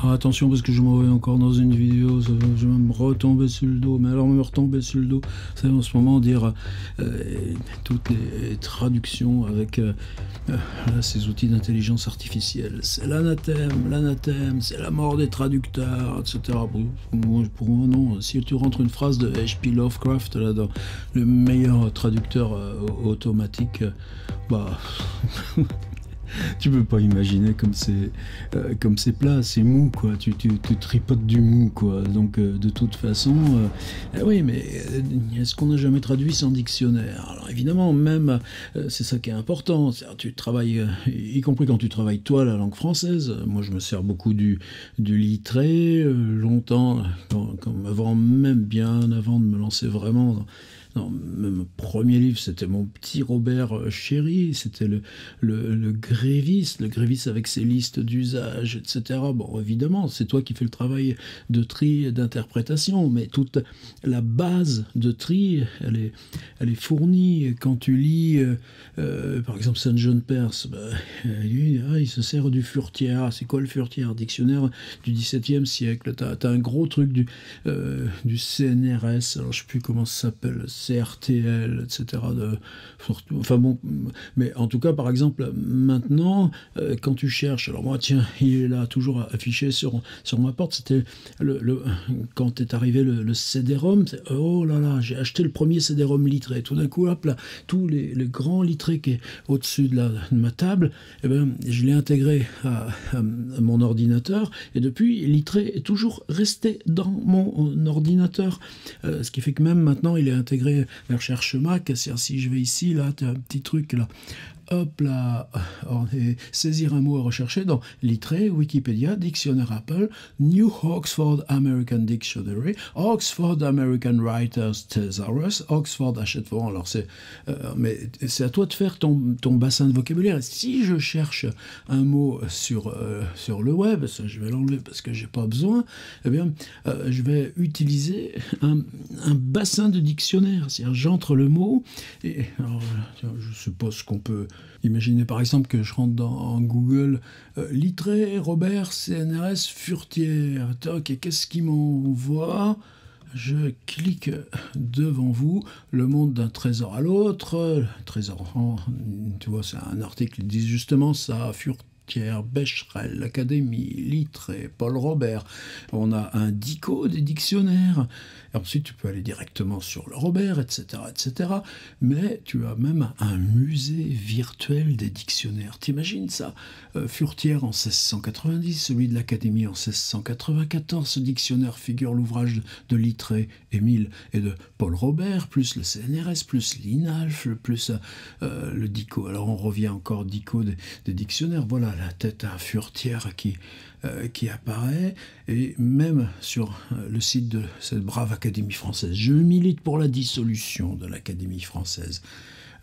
Ah, attention parce que je m'en vais encore dans une vidéo, je vais me retomber sur le dos, mais alors me retomber sur le dos, c'est en ce moment dire toutes les traductions avec là, ces outils d'intelligence artificielle, c'est l'anathème, c'est la mort des traducteurs, etc. Pour moi non, si tu rentres une phrase de H.P. Lovecraft là dans le meilleur traducteur automatique, bah tu peux pas imaginer comme c'est plat, c'est mou quoi. Tu tripotes du mou quoi. Donc de toute façon, oui, mais est-ce qu'on n'a jamais traduit sans dictionnaire? Alors évidemment, même c'est ça qui est important. Tu travailles, y compris quand tu travailles toi la langue française. Moi, je me sers beaucoup du littré longtemps, bien avant de me lancer vraiment. Non, mon premier livre, c'était mon petit Robert Chéry, c'était le Grévis avec ses listes d'usage, etc. Bon, évidemment, c'est toi qui fais le travail de tri et d'interprétation, mais toute la base de tri, elle est fournie. Quand tu lis, par exemple, Saint John Perse, lui, il se sert du Furetière. C'est quoi le Furetière? Dictionnaire du XVIIe siècle. T'as un gros truc du CNRS, alors je sais plus comment ça s'appelle, CRTL, etc. Enfin bon, mais en tout cas, par exemple, maintenant, quand tu cherches, alors moi, tiens, il est là, toujours affiché sur ma porte, c'était quand est arrivé le CD-ROM, oh là là, j'ai acheté le premier CD-ROM littré, tout d'un coup, hop là, tous les grands littrés qui est au-dessus de ma table, eh ben, je l'ai intégré à mon ordinateur, et depuis, littré est toujours resté dans mon ordinateur, ce qui fait que même maintenant, il est intégré la recherche Mac. C'est-à-dire, si je vais ici, là, tu as un petit truc là. Hop là, saisir un mot à rechercher dans Littré, Wikipédia, Dictionnaire Apple, New Oxford American Dictionary, Oxford American Writers Thesaurus, Oxford Hachette-Foran. Alors mais c'est à toi de faire ton bassin de vocabulaire. Si je cherche un mot sur le web, ça je vais l'enlever parce que j'ai pas besoin, eh bien, je vais utiliser un bassin de dictionnaire. C'est-à-dire, j'entre le mot et alors, je suppose qu'on peut imaginez par exemple que je rentre dans Google Littré, Robert, CNRS, Furetière. Et qu'est-ce qui m'envoie? Je clique devant vous, le monde d'un trésor à l'autre. Trésor, tu vois, c'est un article qui dit justement ça, Furetière, Becherel, l'Académie, Littré, Paul Robert. On a un dico des dictionnaires. Et ensuite, tu peux aller directement sur le Robert, etc., etc. Mais tu as même un musée virtuel des dictionnaires. T'imagines ça? Furetière en 1690, celui de l'Académie en 1694. Ce dictionnaire figure l'ouvrage de Littré, Émile et de Paul Robert, plus le CNRS, plus l'INALF, plus le dico. Alors on revient encore dico des dictionnaires. Voilà la tête à Furetière qui apparaît, et même sur le site de cette brave Académie française. Je milite pour la dissolution de l'Académie française.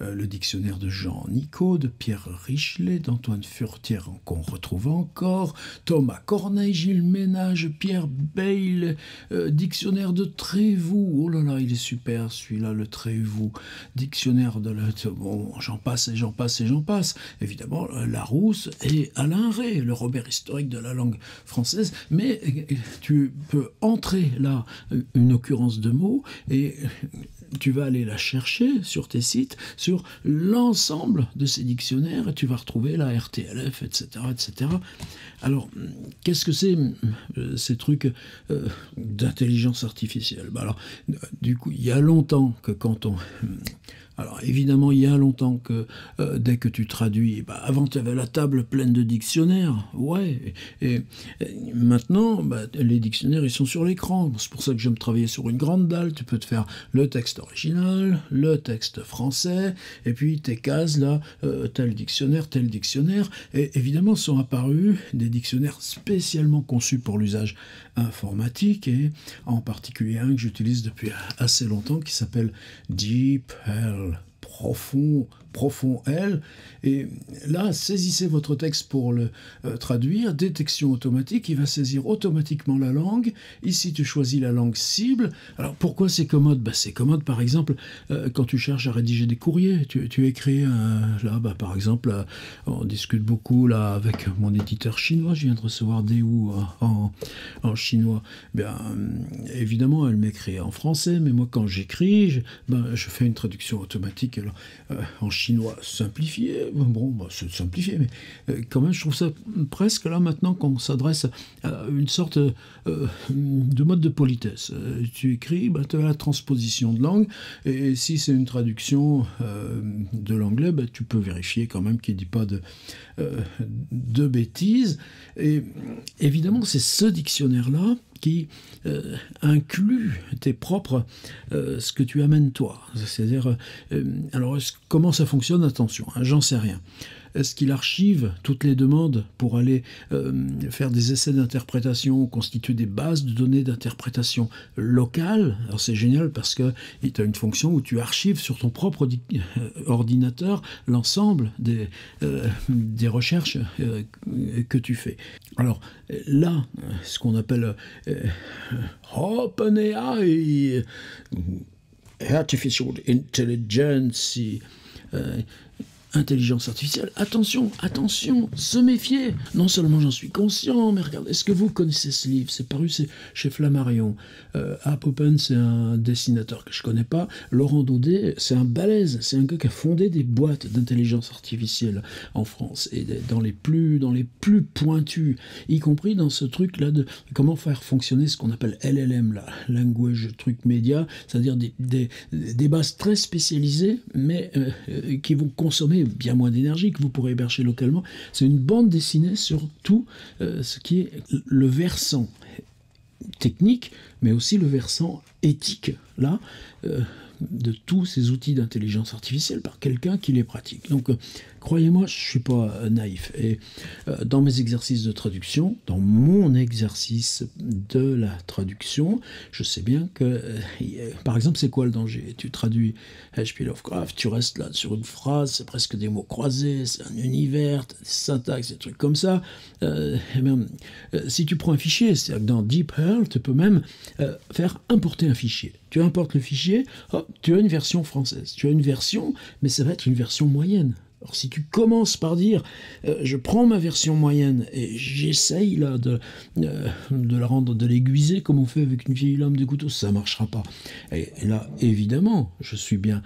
Le dictionnaire de Jean Nicot, de Pierre Richelet, d'Antoine Furetière qu'on retrouve encore, Thomas Corneille, Gilles Ménage, Pierre Bayle, dictionnaire de Trévoux, oh là là, il est super celui-là, le Trévoux, dictionnaire de bon, j'en passe et j'en passe et j'en passe, évidemment Larousse et Alain Rey, le Robert historique de la langue française, mais tu peux entrer là une occurrence de mots et tu vas aller la chercher sur tes sites, sur l'ensemble de ces dictionnaires, et tu vas retrouver la RTLF, etc., etc. Alors, qu'est-ce que c'est ces trucs d'intelligence artificielle? Alors, du coup, il y a longtemps que quand on... Alors évidemment, il y a longtemps que dès que tu traduis, avant tu avais la table pleine de dictionnaires, ouais, et maintenant les dictionnaires ils sont sur l'écran. C'est pour ça que j'aime travailler sur une grande dalle. Tu peux te faire le texte original, le texte français, et puis tes cases là, tel dictionnaire, et évidemment sont apparus des dictionnaires spécialement conçus pour l'usage informatique, et en particulier un que j'utilise depuis assez longtemps qui s'appelle DeepL, profond L. Et là, saisissez votre texte pour le traduire. Détection automatique, il va saisir automatiquement la langue. Ici, tu choisis la langue cible. Alors, pourquoi c'est commode? C'est commode, par exemple, quand tu cherches à rédiger des courriers. Tu écris, là, par exemple, on discute beaucoup là avec mon éditeur chinois. Je viens de recevoir des en chinois. Évidemment, elle m'écrit en français, mais moi, quand j'écris, je fais une traduction automatique en chinois simplifié. C'est simplifié, mais quand même, je trouve ça presque là maintenant qu'on s'adresse à une sorte de mode de politesse. Tu écris, tu as la transposition de langue, et si c'est une traduction de l'anglais, tu peux vérifier quand même qu'il ne dit pas de bêtises. Et évidemment, c'est ce dictionnaire-là qui inclut tes propres, ce que tu amènes toi. C'est-à-dire, alors comment ça fonctionne? Attention, j'en sais rien. Est-ce qu'il archive toutes les demandes pour aller faire des essais d'interprétation, constituer des bases de données d'interprétation locale? Alors c'est génial parce que tu as une fonction où tu archives sur ton propre ordinateur l'ensemble des recherches que tu fais. Alors là, ce qu'on appelle OpenAI, Artificial Intelligence, intelligence artificielle, attention, se méfier. Non seulement j'en suis conscient, mais regardez, est-ce que vous connaissez ce livre? C'est paru chez Flammarion. Ap Open, c'est un dessinateur que je connais pas. Laurent Daudet, c'est un balèze, c'est un gars qui a fondé des boîtes d'intelligence artificielle en France, et dans les plus pointus, y compris dans ce truc-là de comment faire fonctionner ce qu'on appelle LLM, là, Language Truc Média, c'est-à-dire des bases très spécialisées, mais qui vont consommer bien moins d'énergie, que vous pourrez héberger localement. C'est une bande dessinée sur tout ce qui est le versant technique, mais aussi le versant éthique, là, de tous ces outils d'intelligence artificielle par quelqu'un qui les pratique. Donc, croyez-moi, je ne suis pas naïf. Et dans mes exercices de traduction, dans mon exercice de la traduction, je sais bien que, par exemple, c'est quoi le danger? Tu traduis H.P. Lovecraft, tu restes là sur une phrase, c'est presque des mots croisés, c'est un univers, des syntaxes, des trucs comme ça. Si tu prends un fichier, c'est-à-dire que dans DeepL, tu peux même faire importer un fichier. Tu importes le fichier, hop, tu as une version française. Tu as une version, mais ça va être une version moyenne. Alors si tu commences par dire je prends ma version moyenne et j'essaye là de la rendre, de l'aiguiser comme on fait avec une vieille lame de couteau, ça marchera pas. Et là, évidemment, je suis bien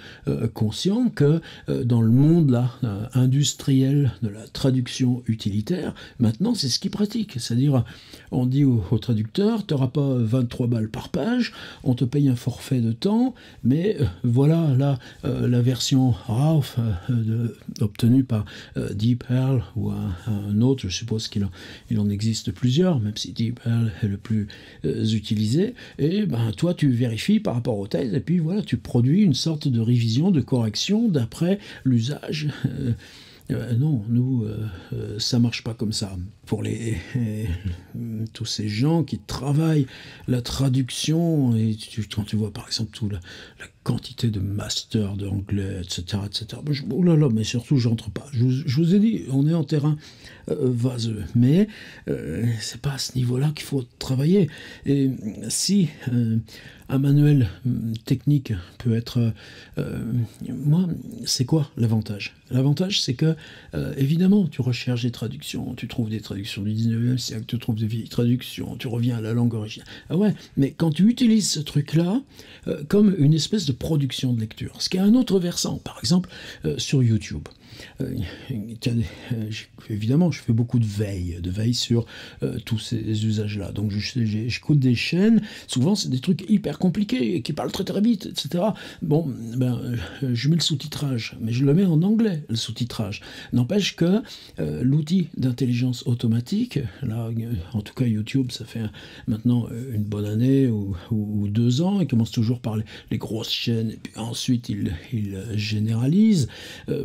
conscient que dans le monde là industriel de la traduction utilitaire, maintenant c'est ce qu'ils pratiquent. C'est-à-dire, on dit au traducteur, tu n'auras pas 23 balles par page, on te paye un forfait de temps, mais voilà là la version RAW obtenu par DeepL ou un autre, je suppose qu'il en existe plusieurs, même si DeepL est le plus utilisé, et toi tu vérifies par rapport au texte, et puis voilà, tu produis une sorte de révision, de correction d'après l'usage. Non, nous, ça marche pas comme ça. Pour tous ces gens qui travaillent la traduction, et quand tu vois par exemple la quantité de masters d'anglais, etc., oh là là, mais surtout, j'entre pas. Je vous ai dit, on est en terrain vaseux, mais c'est pas à ce niveau-là qu'il faut travailler. Et si un manuel technique peut être... moi, c'est quoi l'avantage? L'avantage, c'est que, évidemment, tu recherches des traductions, tu trouves des traductions du 19e siècle, tu trouves des vieilles traductions, tu reviens à la langue originale. Ah ouais, mais quand tu utilises ce truc-là comme une espèce de production de lecture, ce qui a un autre versant, par exemple, sur YouTube. Évidemment, je fais beaucoup de veille sur tous ces usages-là. Donc, j'écoute des chaînes. Souvent, c'est des trucs hyper compliqués qui parlent très très vite, etc. Bon, je mets le sous-titrage, mais je le mets en anglais, le sous-titrage. N'empêche que l'outil d'intelligence automatique, là, en tout cas YouTube, ça fait maintenant une bonne année ou 2 ans. Il commence toujours par les grosses chaînes, et puis ensuite il généralise.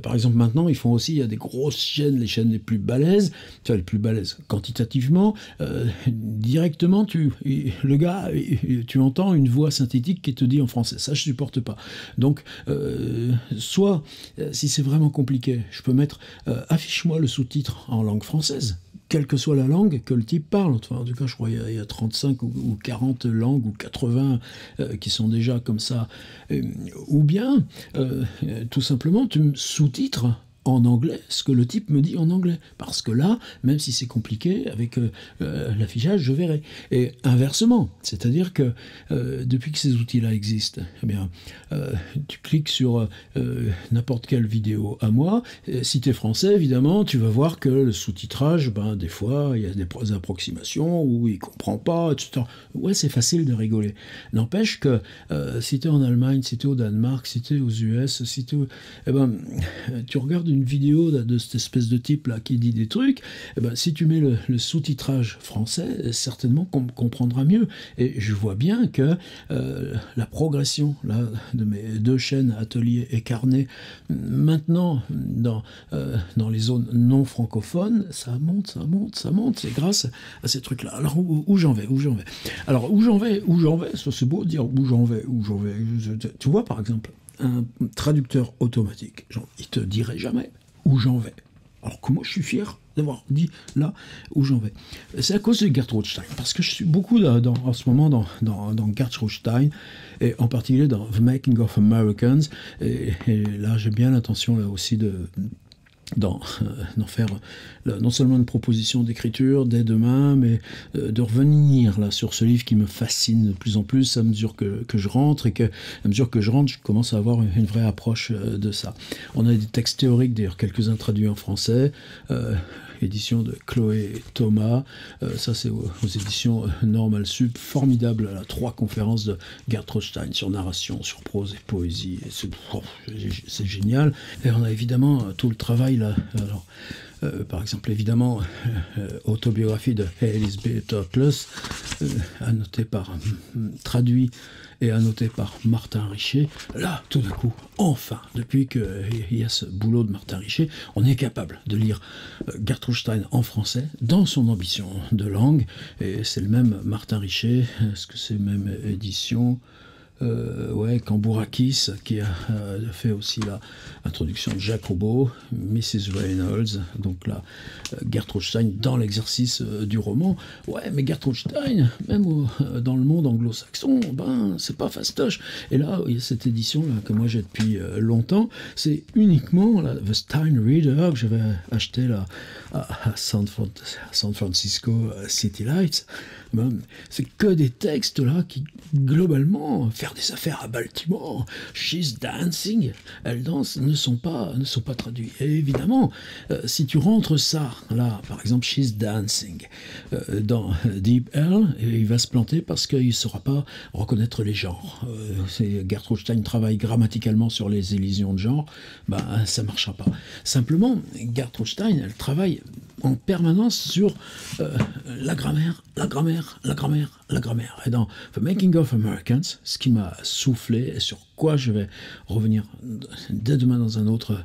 Par exemple, maintenant, maintenant, ils font aussi, il y a des grosses chaînes, les chaînes les plus balèzes, tu vois, les plus balèzes quantitativement, directement, le gars, tu entends une voix synthétique qui te dit en français. Ça, je supporte pas. Donc, soit, si c'est vraiment compliqué, je peux mettre, affiche-moi le sous-titre en langue française, quelle que soit la langue que le type parle. Enfin, en tout cas, je crois qu'il y a 35 ou 40 langues ou 80 qui sont déjà comme ça. Ou bien, tout simplement, tu me sous-titres en anglais ce que le type me dit en anglais. Parce que là, même si c'est compliqué, avec l'affichage, je verrai. Et inversement, c'est-à-dire que depuis que ces outils-là existent, eh bien, tu cliques sur n'importe quelle vidéo à moi. Si tu es français, évidemment, tu vas voir que le sous-titrage, ben, des fois, il y a des approximations où il ne comprend pas, etc. Ouais, c'est facile de rigoler. N'empêche que si tu es en Allemagne, si tu es au Danemark, si tu es aux US, si tu eh ben, tu regardes une vidéo de cette espèce de type là qui dit des trucs, eh ben, si tu mets le sous-titrage français, certainement qu'on comprendra mieux. Et je vois bien que la progression là, de mes deux chaînes, Atelier et Carnet, maintenant dans les zones non francophones, ça monte, c'est grâce à ces trucs-là. Alors où j'en vais Alors où j'en vais, ça c'est beau de dire où j'en vais. Tu vois par exemple, un traducteur automatique, genre, il te dirait jamais où j'en vais. Alors que moi, je suis fier d'avoir dit là où j'en vais. C'est à cause de Gert Rothstein, parce que je suis beaucoup en ce moment dans Gert Rothstein, et en particulier dans The Making of Americans, et là, j'ai bien l'intention là aussi d'en faire non seulement une proposition d'écriture dès demain, mais de revenir là sur ce livre qui me fascine de plus en plus à mesure que je rentre, et à mesure que je rentre, je commence à avoir une vraie approche de ça. On a des textes théoriques, d'ailleurs quelques-uns traduits en français, édition de Chloé Thomas, ça c'est aux éditions Normal Sup, formidable, là, 3 conférences de Gert Rothstein sur narration, sur prose et poésie, et c'est génial. Et on a évidemment tout le travail là, alors, par exemple, évidemment, autobiographie de Elisabeth Totless, traduit et annoté par Martin Richer. Là, tout d'un coup, enfin, depuis qu'il y a ce boulot de Martin Richer, on est capable de lire Gert Rothstein en français, dans son ambition de langue, et c'est le même Martin Richer, est-ce que c'est même édition Cambourakis, qui a fait aussi l'introduction de Jacques Roubaud, Mrs. Reynolds, donc là, Gert Rothstein dans l'exercice du roman. Ouais, mais Gert Rothstein, même dans le monde anglo-saxon, ben, c'est pas fastoche. Et là, il y a cette édition-là que moi j'ai depuis longtemps, c'est uniquement The Stein Reader, que j'avais acheté là, à San Francisco City Lights. Ben, c'est que des textes là qui, globalement, faire des affaires à Baltimore, She's Dancing, elle danse, ne sont pas traduits. Et évidemment, si tu rentres ça, là, par exemple, She's Dancing, dans Deep Hell, il va se planter parce qu'il ne saura pas reconnaître les genres. Gert Rothstein travaille grammaticalement sur les élisions de genre, ben, ça ne marchera pas. Simplement, Gert Rothstein, elle travaille en permanence sur la grammaire. Et dans The Making of Americans, ce qui m'a soufflé, et sur quoi je vais revenir dès demain dans un autre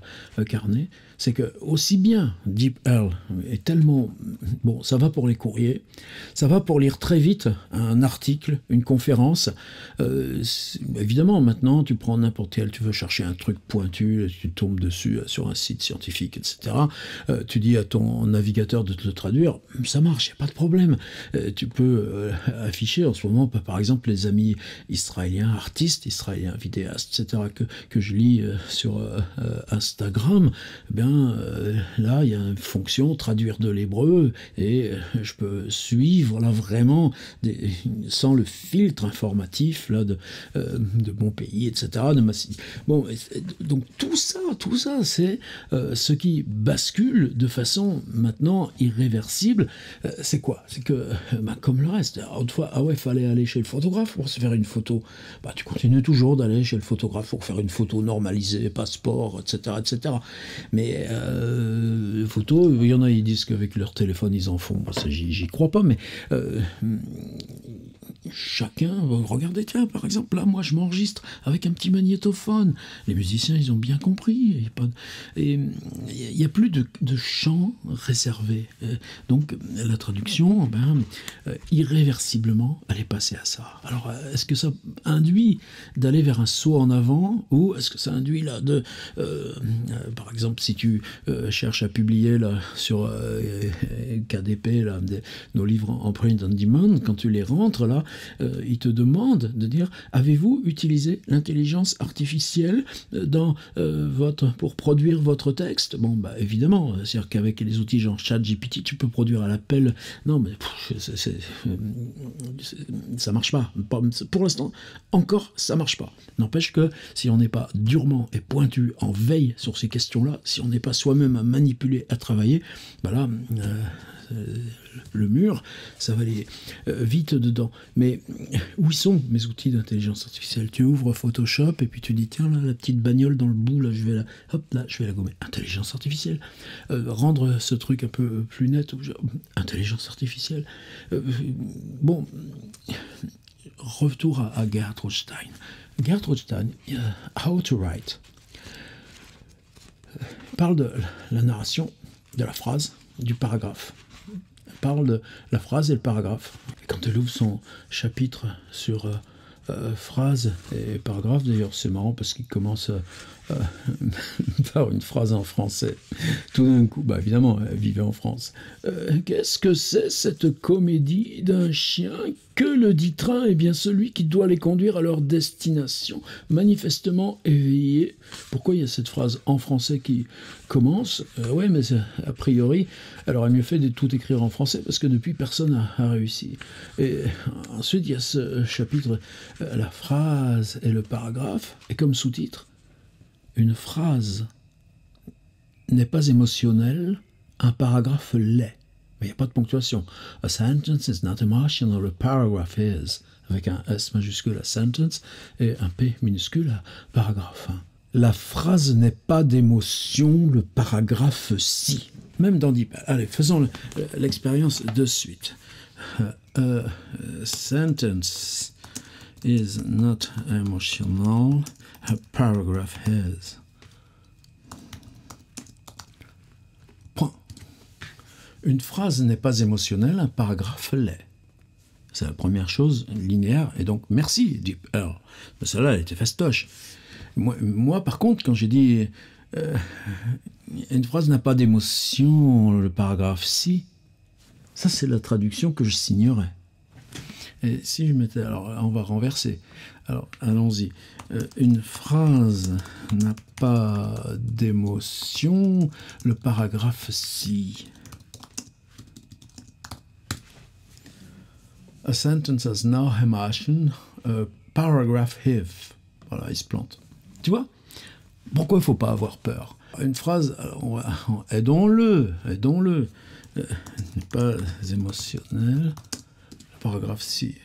carnet, c'est que aussi bien Deep Hell est tellement... Bon, ça va pour les courriers, ça va pour lire très vite un article, une conférence. Évidemment, maintenant, tu prends n'importe quel, tu veux chercher un truc pointu, tu tombes dessus sur un site scientifique, etc. Tu dis à ton navigateur de te le traduire, ça marche, il n'y a pas de problème. Tu peux afficher en ce moment, par exemple, les amis israéliens, artistes israéliens, vidéastes, etc., que je lis sur Instagram. Eh bien, là, il y a une fonction traduire de l'hébreu, et je peux suivre là vraiment sans le filtre informatif là de mon pays, etc. Bon, donc tout ça, c'est ce qui bascule de façon maintenant irréversible. C'est quoi? C'est que, comme le reste, autrefois, fallait aller chez le photographe pour se faire une photo. Bah, tu continues toujours d'aller chez le photographe pour faire une photo normalisée, passeport, etc., etc. Mais photos, il y en a, ils disent qu'avec leur téléphone, ils en font. J'y crois pas, mais chacun, regardez, tiens, par exemple, là, moi, je m'enregistre avec un petit magnétophone. Les musiciens, ils ont bien compris. Il n'y a plus de chant réservé. Donc, la traduction, irréversiblement, elle est passée à ça. Alors, est-ce que ça induit d'aller vers un saut en avant, ou est-ce que ça induit, là, par exemple, si tu cherches à publier, là, sur KDP, là, nos livres en print on demand, quand tu les rentres, là, ils te demandent de dire, avez-vous utilisé l'intelligence artificielle pour produire votre texte? Bon, évidemment, c'est-à-dire qu'avec les outils genre ChatGPT, tu peux produire à l'appel. Non, mais ça marche pas. Pour l'instant, encore, ça marche pas. N'empêche que si on n'est pas durement et pointu en veille sur ces questions-là, si on n'est pas soi-même à manipuler, à travailler, là, le mur, ça va aller vite dedans. Mais où sont mes outils d'intelligence artificielle? Tu ouvres Photoshop et puis tu dis, tiens, là, la petite bagnole dans le bout, là, je vais la gommer. Intelligence artificielle. Rendre ce truc un peu plus net. Intelligence artificielle. Bon, retour à Gertrude Stein. Gertrude Stein, How to Write, parle de la narration, de la phrase, du paragraphe. Elle parle de la phrase et le paragraphe. Et quand elle ouvre son chapitre sur phrase et paragraphe, d'ailleurs c'est marrant parce qu'il commence par une phrase en français. Tout d'un coup, évidemment, elle vivait en France. Qu'est-ce que c'est cette comédie d'un chien? Que le dit train est bien celui qui doit les conduire à leur destination, manifestement éveillé. Pourquoi il y a cette phrase en français qui commence? Ouais, mais a priori, elle aurait mieux fait de tout écrire en français parce que depuis, personne n'a réussi. Et ensuite, il y a ce chapitre, la phrase et le paragraphe, et comme sous-titre, une phrase n'est pas émotionnelle, un paragraphe l'est. Mais il n'y a pas de ponctuation. A sentence is not emotional, a paragraph is. Avec un S majuscule à sentence et un P minuscule à paragraphe. La phrase n'est pas d'émotion, le paragraphe si. Même dans 10 pages. Allez, faisons l'expérience de suite. A sentence is not emotional, a paragraph is. Point. Une phrase n'est pas émotionnelle, un paragraphe l'est. C'est la première chose linéaire, et donc merci. Alors, celle-là, elle était fastoche. Moi, par contre, quand j'ai dit une phrase n'a pas d'émotion, le paragraphe si, ça c'est la traduction que je signerais. Et si je mettais, alors on va renverser. Alors allons-y. Une phrase n'a pas d'émotion, le paragraphe si. A sentence has no emotion, a paragraph have. Voilà, il se plante. Tu vois? Pourquoi il ne faut pas avoir peur? Une phrase, aidons-le, n'est pas émotionnel. Le paragraphe si.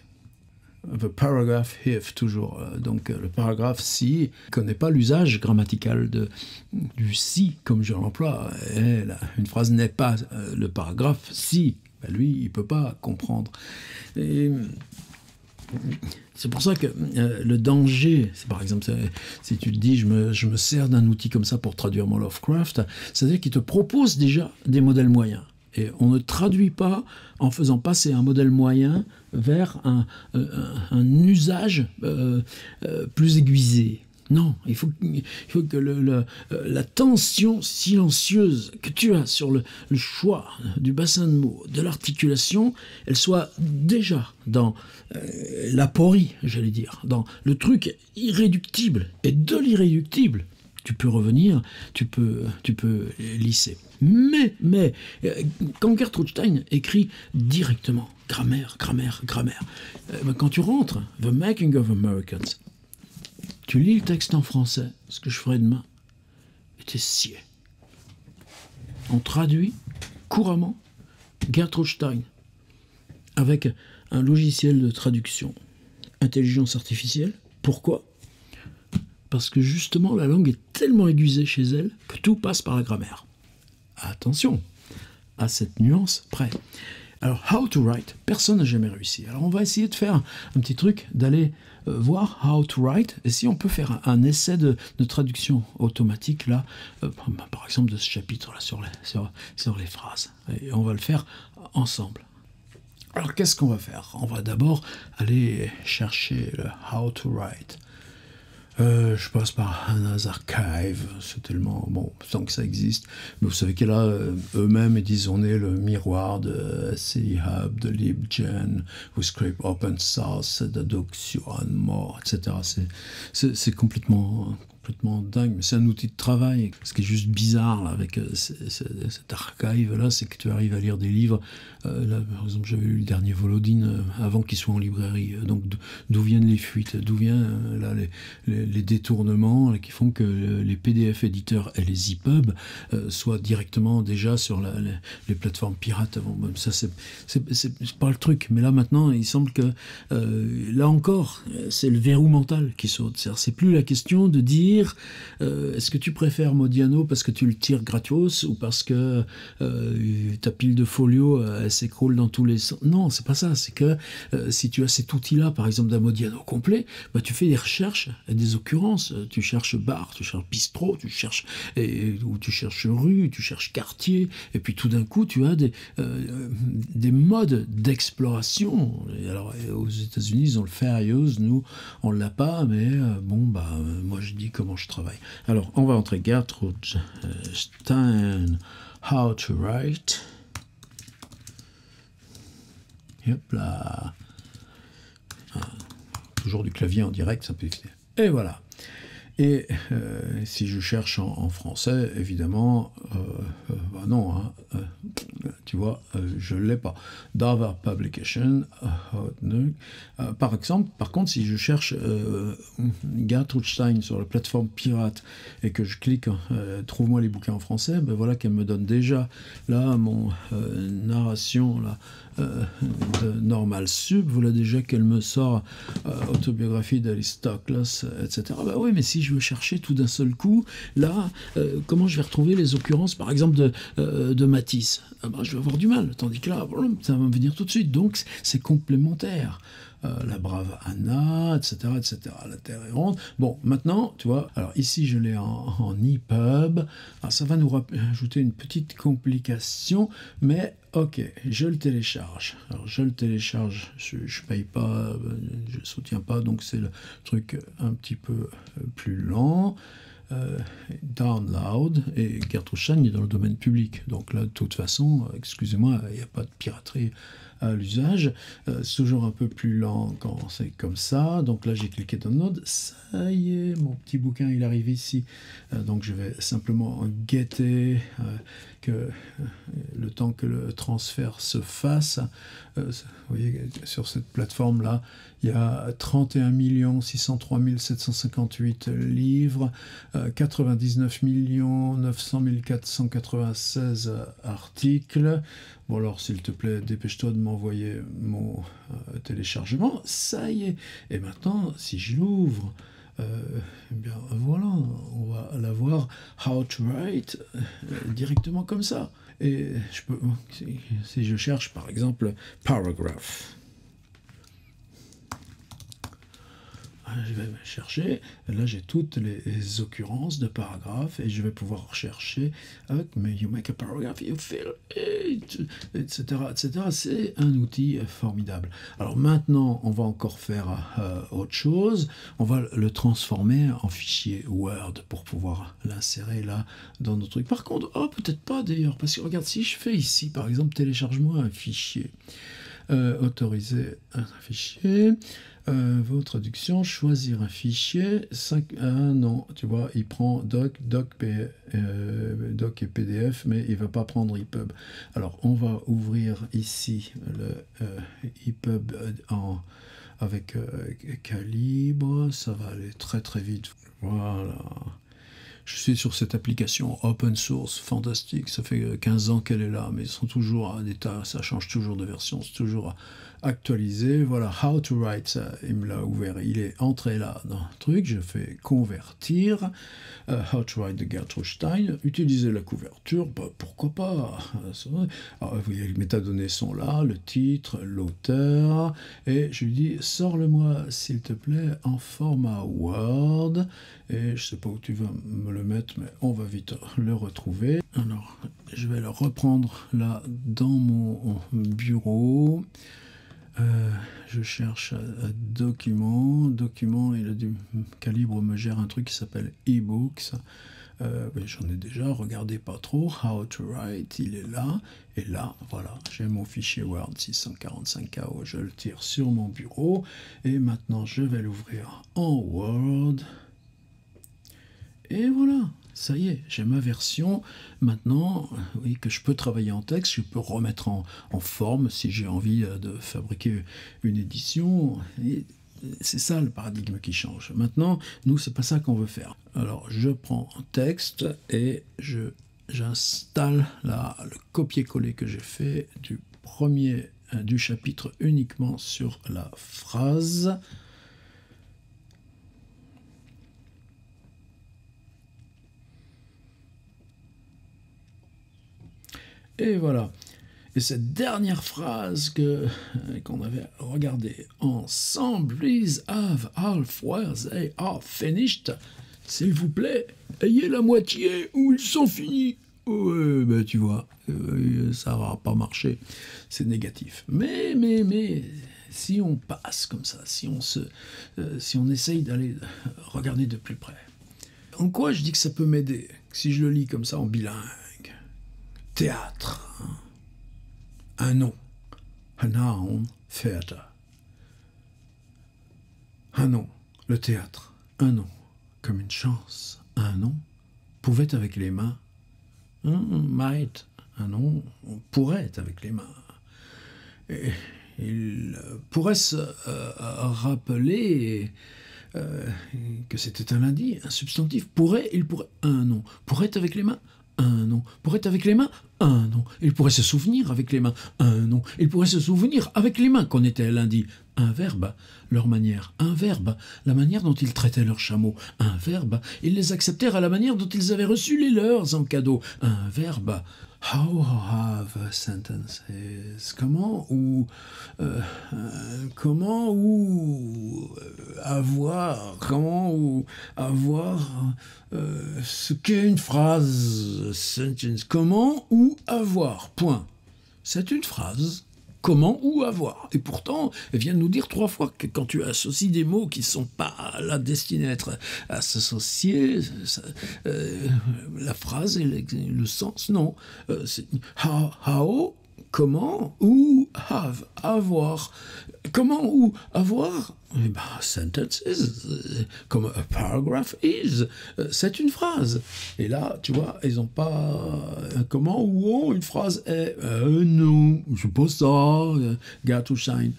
The paragraph have, toujours. Donc le paragraphe si ne connaît pas l'usage grammatical du si, comme je l'emploie. Une phrase n'est pas le paragraphe si. Lui, il ne peut pas comprendre. Et c'est pour ça que le danger, c'est par exemple, si tu te dis, je me sers d'un outil comme ça pour traduire mon Lovecraft, c'est-à-dire qu'il te propose déjà des modèles moyens. Et on ne traduit pas en faisant passer un modèle moyen vers un usage plus aiguisé. Non, il faut que la tension silencieuse que tu as sur le choix du bassin de mots, de l'articulation, elle soit déjà dans l'aporie, j'allais dire, dans le truc irréductible. Et de l'irréductible, tu peux revenir, tu peux lisser. Mais quand Gertrude Stein écrit directement, grammaire, quand tu rentres, The Making of Americans, tu lis le texte en français, ce que je ferai demain, et t'es scié. On traduit couramment Gertrude Stein avec un logiciel de traduction, intelligence artificielle. Pourquoi? Parce que justement, la langue est tellement aiguisée chez elle que tout passe par la grammaire. Attention à cette nuance près. Alors, how to write, personne n'a jamais réussi. Alors, on va essayer de faire un petit truc, d'aller voir how to write, et si on peut faire un essai de traduction automatique, là, par exemple, de ce chapitre-là, sur les phrases. Et on va le faire ensemble. Alors, qu'est-ce qu'on va faire? On va d'abord aller chercher le how to write. Je passe par Anna's Archive, c'est tellement bon, sans que ça existe. Mais vous savez que là, eux-mêmes, ils disent on est le miroir de C-Hub, de LibGen, we scrape open source, de Doxio and more, etc. C'est complètement dingue, mais c'est un outil de travail. Ce qui est juste bizarre là, avec cette archive-là, c'est que tu arrives à lire des livres. Là, par exemple, j'avais lu le dernier Volodine avant qu'il soit en librairie. Donc, d'où viennent les fuites? D'où viennent là, les détournements là, qui font que les PDF éditeurs et les EPUB soient directement déjà sur les plateformes pirates avant. Même ça, c'est pas le truc. Mais là, maintenant, il semble que, là encore, c'est le verrou mental qui saute. C'est plus la question de dire est-ce que tu préfères Modiano parce que tu le tires gratos ou parce que ta pile de folio elle s'écroule dans tous les sens. Non, c'est pas ça. C'est que si tu as cet outil-là, par exemple d'un Modiano complet, bah, tu fais des recherches et des occurrences. Tu cherches bar, tu cherches bistrot, tu cherches rue, tu cherches quartier, et puis tout d'un coup tu as des modes d'exploration. Et alors aux États-Unis ils ont le fair use, nous on l'a pas, mais moi je dis comment je travaille. Alors, on va entrer Gertrude Stein, how to write. Et hop là. Toujours du clavier en direct, ça peut être. Et voilà. Et si je cherche en français, évidemment, non, hein, tu vois, je ne l'ai pas. Dover Publication, par exemple, par contre, si je cherche Gertrude Stein sur la plateforme pirate et que je clique trouve-moi les bouquins en français, ben voilà qu'elle me donne déjà là mon narration là, de Normal Sub, voilà déjà qu'elle me sort autobiographie d'Aristocles, etc. Bah oui, mais si je veux chercher tout d'un seul coup, là, comment je vais retrouver les occurrences, par exemple, de Matisse? Je vais avoir du mal, tandis que là, ça va me venir tout de suite, donc c'est complémentaire. La brave Anna, etc., etc. La Terre est ronde. Bon, maintenant, tu vois, alors ici je l'ai en EPUB. Alors ça va nous rajouter une petite complication, mais ok, je le télécharge. Alors je le télécharge, je paye pas, je soutiens pas, donc c'est le truc un petit peu plus lent. Download, et Gertrude Stein est dans le domaine public, donc là de toute façon, excusez-moi, il n'y a pas de piraterie à l'usage. C'est toujours un peu plus lent quand c'est comme ça, donc là j'ai cliqué download, ça y est, mon petit bouquin il arrive ici, donc je vais simplement guetter que le temps que le transfert se fasse. Vous voyez, sur cette plateforme là il y a 31 603 758 livres, 99 900 496 articles. Bon alors s'il te plaît, dépêche-toi de m'envoyer mon téléchargement. Ça y est. Et maintenant, si je l'ouvre, eh bien voilà, on va l'avoir how to write directement comme ça. Et je peux, si je cherche par exemple paragraph, je vais chercher, là j'ai toutes les occurrences de paragraphes et je vais pouvoir rechercher mais you make a paragraph, you fill it, etc., etc. C'est un outil formidable. Alors maintenant on va encore faire autre chose, on va le transformer en fichier Word pour pouvoir l'insérer là dans nos trucs. Par contre, peut-être pas d'ailleurs, parce que regarde, si je fais ici par exemple télécharge-moi un fichier, autoriser un fichier, vos traductions, choisir un fichier, non, tu vois, il prend doc et PDF, mais il va pas prendre EPUB. Alors, on va ouvrir ici le EPUB avec Calibre, ça va aller très très vite. Voilà. Je suis sur cette application open source, fantastique, ça fait 15 ans qu'elle est là, mais ils sont toujours à l'état, ça change toujours de version, c'est toujours actualisé. Voilà, How to Write, ça, il me l'a ouvert, il est entré là dans le truc, je fais convertir, How to Write de Gertrude Stein, utiliser la couverture, bah, pourquoi pas. Alors, vous voyez, les métadonnées sont là, le titre, l'auteur, et je lui dis, sors-le-moi s'il te plaît en format Word, et je sais pas où tu vas me le mettre, mais on va vite le retrouver. Alors, je vais le reprendre là dans mon bureau. Je cherche document, il a du Calibre me gère un truc qui s'appelle eBooks. J'en ai déjà regardé pas trop. How to Write, il est là. Et là, voilà, j'ai mon fichier Word 645KO. Je le tire sur mon bureau. Et maintenant, je vais l'ouvrir en Word. Et voilà, ça y est, j'ai ma version. Maintenant, oui, que je peux travailler en texte, je peux remettre en forme si j'ai envie de fabriquer une édition. Et c'est ça le paradigme qui change. Maintenant, nous, c'est pas ça qu'on veut faire. Alors, je prends un texte et j'installe là le copier-coller que j'ai fait du chapitre uniquement sur la phrase. Et voilà. Et cette dernière phrase qu'on avait regardée ensemble, please have half where they are finished. S'il vous plaît, ayez la moitié où ils sont finis. Ouais, ben tu vois, ça va pas marcher. C'est négatif. Mais, si on passe comme ça, si on essaye d'aller regarder de plus près, en quoi je dis que ça peut m'aider si je le lis comme ça en bilingue? Théâtre, un nom, a noun, theatre. Un nom, le théâtre, un nom, comme une chance, un nom, pouvait avec les mains, might, un nom, on pourrait avec les mains. Et il pourrait se rappeler que c'était un lundi, un substantif, il pourrait, un nom, pourrait avec les mains, un nom, pourrait avec les mains, un nom, il pourrait se souvenir avec les mains, un nom, il pourrait se souvenir avec les mains qu'on était lundi, un verbe, leur manière, un verbe, la manière dont ils traitaient leurs chameaux, un verbe, ils les acceptèrent à la manière dont ils avaient reçu les leurs en cadeau, un verbe. How have sentences? Comment ou avoir ce qu'est une phrase, sentence. Comment ou avoir, point. C'est une phrase. Comment ou avoir. Et pourtant, elle vient de nous dire 3 fois que quand tu associes des mots qui ne sont pas là destinés à être associés, la phrase et le sens, non. C'est how, comment ou have, avoir. Comment ou avoir? Eh ben, sentences, comme a paragraph is, c'est une phrase. Et là, tu vois, ils n'ont pas un comment ou une phrase est non, c'est pas ça, Gertrude Stein.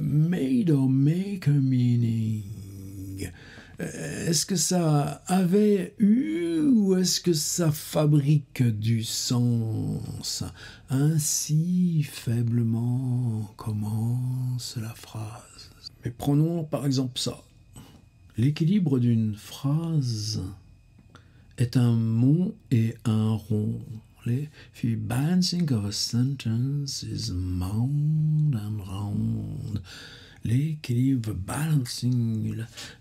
Made or make a meaning. Est-ce que ça avait eu ou est-ce que ça fabrique du sens? Ainsi faiblement commence la phrase. Mais prenons par exemple ça. L'équilibre d'une phrase est un mont et un rond. The balancing of a sentence is mound and round. L'équilibre, balancing,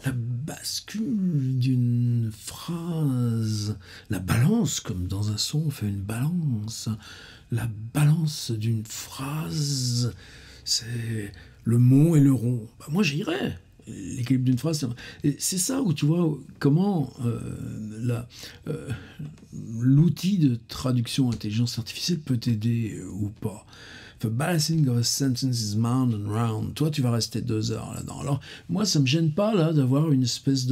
la bascule d'une phrase, la balance, comme dans un son on fait une balance, la balance d'une phrase, c'est le mont et le rond. Bah, moi j'irais. L'équilibre d'une phrase, c'est ça où tu vois comment l'outil de traduction intelligence artificielle peut t'aider ou pas. The balancing of a sentence is round and round. Toi, tu vas rester 2 heures là-dedans. Alors, moi, ça me gêne pas, là, d'avoir une espèce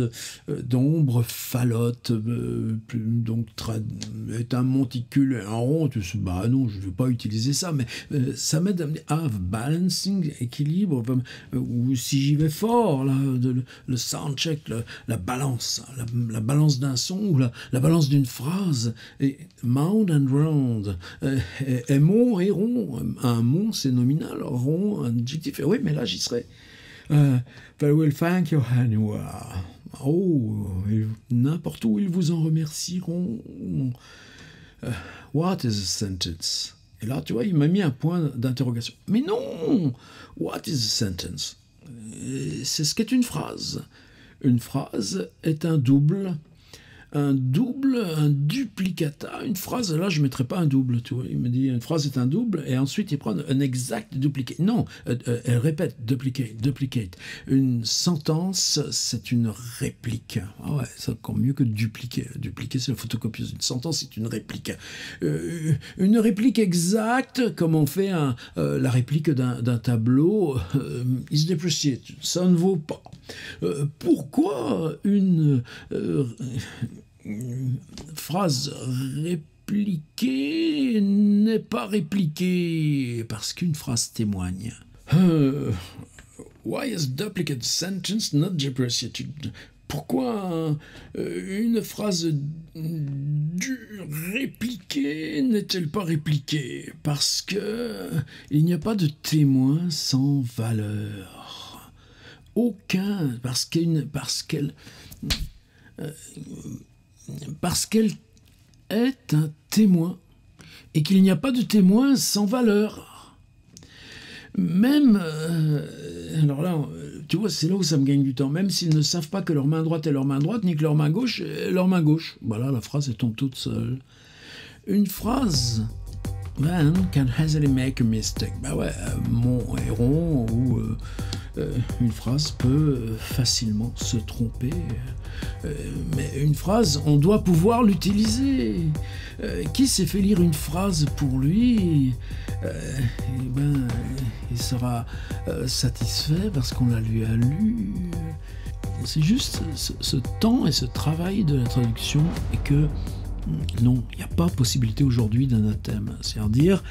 d'ombre falote, donc, est un monticule, un rond. Tu sais, bah non, je ne vais pas utiliser ça, mais ça m'aide à me dire, balancing, équilibre, ou si j'y vais fort, là, le soundcheck, la balance, la balance d'un son, ou la balance d'une phrase, et round and round, et mont et rond, un mont c'est nominal, rond, un adjectif, oui, mais là j'y serai. They will thank you anywhere. Oh, n'importe où ils vous en remercieront. What is a sentence? Et là, tu vois, il m'a mis un point d'interrogation. Mais non! What is a sentence? C'est ce qu'est une phrase. Une phrase est un double, un duplicata. Une phrase, là, je ne mettrais pas un double, tu vois. Il me dit, une phrase est un double, et ensuite, il prend un exact duplicate. Non, elle répète, duplicate. Une sentence, c'est une réplique. Ah ouais, c'est encore mieux que dupliquer. Dupliquer, c'est la photocopieuse. Une sentence, c'est une réplique. Une réplique exacte, comme on fait la réplique d'un tableau, is depreciated. Ça ne vaut pas. Pourquoi une phrase répliquée n'est pas répliquée? Parce qu'une phrase témoigne. Why is duplicate sentence not depreciated? Pourquoi une phrase répliquée n'est-elle pas répliquée? Parce que il n'y a pas de témoin sans valeur. Aucun, parce qu'elle est un témoin, et qu'il n'y a pas de témoin sans valeur. Même, alors là, tu vois, c'est là où ça me gagne du temps, même s'ils ne savent pas que leur main droite est leur main droite, ni que leur main gauche est leur main gauche. Voilà, la phrase, elle tombe toute seule. Une phrase... Man can easily make a mistake. Bah ouais, mon héron ou une phrase peut facilement se tromper. Mais une phrase, on doit pouvoir l'utiliser. Qui s'est fait lire une phrase pour lui, il sera satisfait parce qu'on la lui a lue. C'est juste ce temps et ce travail de la traduction, et que non, il n'y a pas possibilité aujourd'hui d'anathème. C'est-à-dire,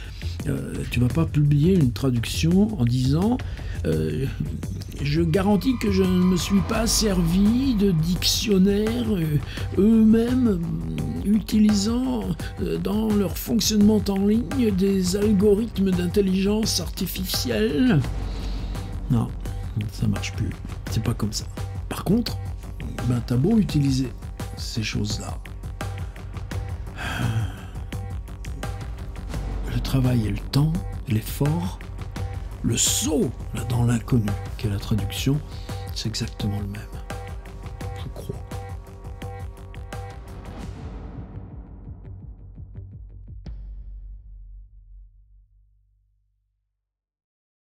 tu ne vas pas publier une traduction en disant je garantis que je ne me suis pas servi de dictionnaires eux-mêmes utilisant dans leur fonctionnement en ligne des algorithmes d'intelligence artificielle. Non, ça marche plus. C'est pas comme ça. Par contre, t'as beau utiliser ces choses-là, le travail et le temps, l'effort, le saut dans l'inconnu qu'est la traduction, c'est exactement le même.